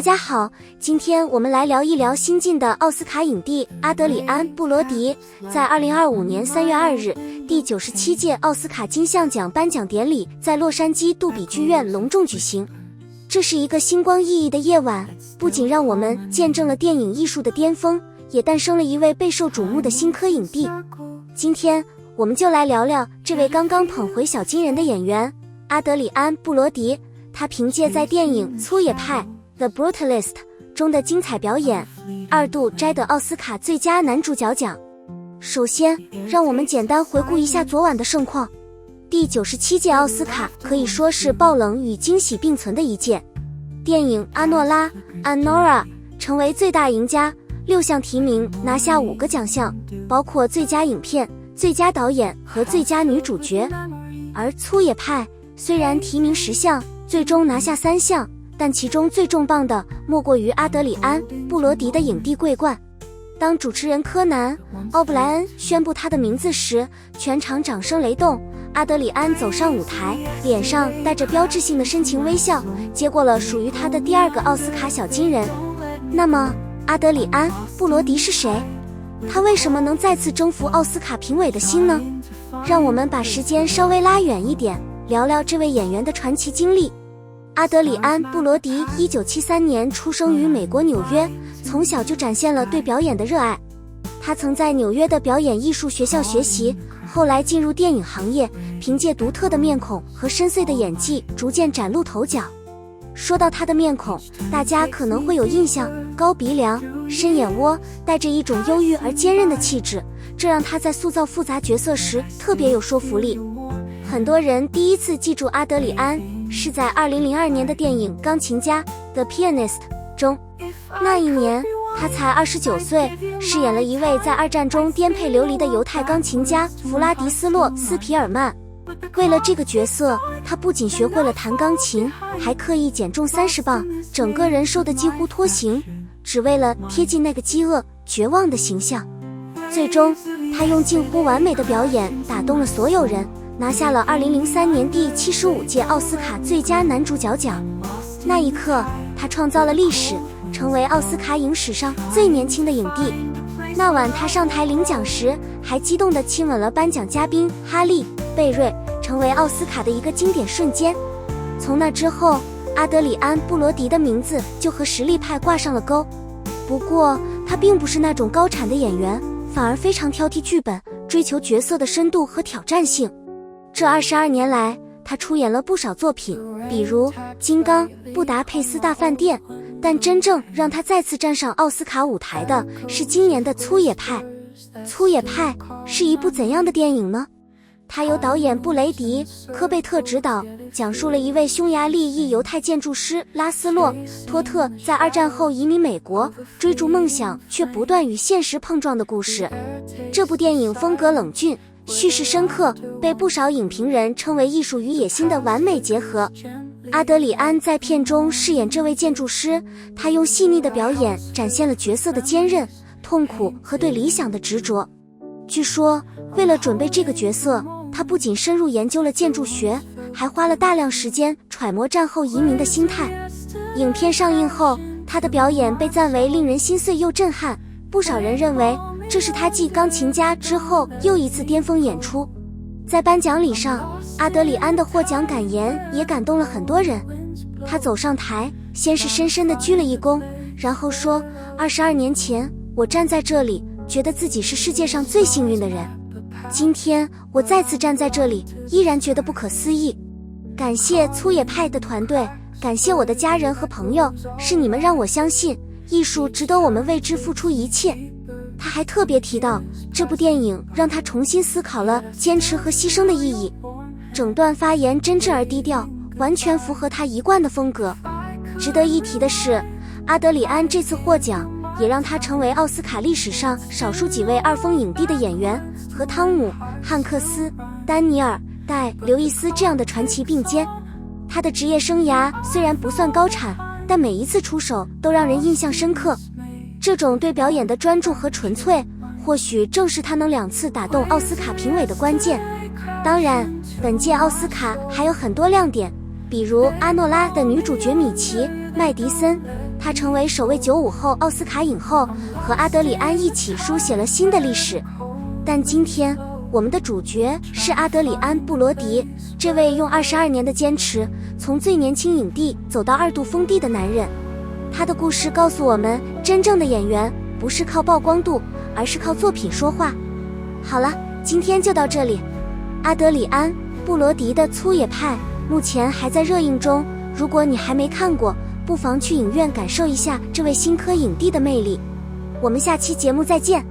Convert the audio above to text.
大家好，今天我们来聊一聊新晋的奥斯卡影帝阿德里安·布罗迪。在2025年3月2日，第97届奥斯卡金像奖颁奖典礼在洛杉矶杜比剧院隆重举行。这是一个星光熠熠的夜晚，不仅让我们见证了电影艺术的巅峰，也诞生了一位备受瞩目的新科影帝。今天我们就来聊聊这位刚刚捧回小金人的演员阿德里安·布罗迪。他凭借在电影《粗野派》The Brutalist 中的精彩表演，2度摘得奥斯卡最佳男主角奖。首先，让我们简单回顾一下昨晚的盛况。第97届奥斯卡可以说是爆冷与惊喜并存的一届。电影《阿诺拉》Anora 成为最大赢家，6项提名拿下5个奖项，包括最佳影片、最佳导演和最佳女主角。而《粗野派》虽然提名10项，最终拿下3项，但其中最重磅的莫过于阿德里安·布罗迪的影帝桂冠。当主持人柯南·奥布莱恩宣布他的名字时，全场掌声雷动。阿德里安走上舞台，脸上带着标志性的深情微笑，接过了属于他的第2个奥斯卡小金人。那么，阿德里安·布罗迪是谁？他为什么能再次征服奥斯卡评委的心呢？让我们把时间稍微拉远一点，聊聊这位演员的传奇经历。阿德里安·布罗迪1973年出生于美国纽约，从小就展现了对表演的热爱。他曾在纽约的表演艺术学校学习，后来进入电影行业，凭借独特的面孔和深邃的演技逐渐崭露头角。说到他的面孔，大家可能会有印象，高鼻梁、深眼窝，带着一种忧郁而坚韧的气质，这让他在塑造复杂角色时特别有说服力。很多人第一次记住阿德里安是在2002年的电影《钢琴家》The Pianist 中，那一年他才29岁，饰演了一位在2战中颠沛流离的犹太钢琴家弗拉迪斯洛斯皮尔曼。为了这个角色，他不仅学会了弹钢琴，还刻意减重30磅，整个人瘦得几乎脱形，只为了贴近那个饥饿、绝望的形象。最终，他用近乎完美的表演打动了所有人，拿下了2003年第75届奥斯卡最佳男主角奖。那一刻，他创造了历史，成为奥斯卡影史上最年轻的影帝。那晚他上台领奖时，还激动地亲吻了颁奖嘉宾哈利·贝瑞，成为奥斯卡的一个经典瞬间。从那之后，阿德里安·布罗迪的名字就和实力派挂上了钩。不过，他并不是那种高产的演员，反而非常挑剔剧本，追求角色的深度和挑战性。这22年来，他出演了不少作品，比如《金刚》《布达佩斯大饭店》，但真正让他再次站上奥斯卡舞台的是今年的《粗野派》。《粗野派》是一部怎样的电影呢？它由导演布雷迪·科贝特执导，讲述了一位匈牙利裔犹太建筑师拉斯洛·托特在2战后移民美国，追逐梦想却不断与现实碰撞的故事。这部电影风格冷峻，叙事深刻，被不少影评人称为艺术与野心的完美结合。阿德里安在片中饰演这位建筑师，他用细腻的表演展现了角色的坚韧、痛苦和对理想的执着。据说，为了准备这个角色，他不仅深入研究了建筑学，还花了大量时间揣摩战后移民的心态。影片上映后，他的表演被赞为令人心碎又震撼，不少人认为这是他继《钢琴家》之后又一次巅峰演出。在颁奖礼上，阿德里安的获奖感言也感动了很多人。他走上台，先是深深地鞠了一躬，然后说：“22年前，我站在这里，觉得自己是世界上最幸运的人。今天，我再次站在这里，依然觉得不可思议。感谢粗野派的团队，感谢我的家人和朋友，是你们让我相信，艺术值得我们为之付出一切。”他还特别提到，这部电影让他重新思考了坚持和牺牲的意义。整段发言真挚而低调，完全符合他一贯的风格。值得一提的是，阿德里安这次获奖也让他成为奥斯卡历史上少数几位2封影帝的演员，和汤姆·汉克斯、丹尼尔·戴·刘易斯这样的传奇并肩。他的职业生涯虽然不算高产，但每一次出手都让人印象深刻。这种对表演的专注和纯粹，或许正是他能2次打动奥斯卡评委的关键。当然，本届奥斯卡还有很多亮点，比如阿诺拉的女主角米奇·麦迪森，他成为首位95后奥斯卡影后，和阿德里安一起书写了新的历史。但今天我们的主角是阿德里安·布罗迪，这位用22年的坚持，从最年轻影帝走到2度封帝的男人。他的故事告诉我们，真正的演员不是靠曝光度，而是靠作品说话。好了，今天就到这里。阿德里安·布罗迪的《粗野派》目前还在热映中，如果你还没看过，不妨去影院感受一下这位新科影帝的魅力。我们下期节目再见。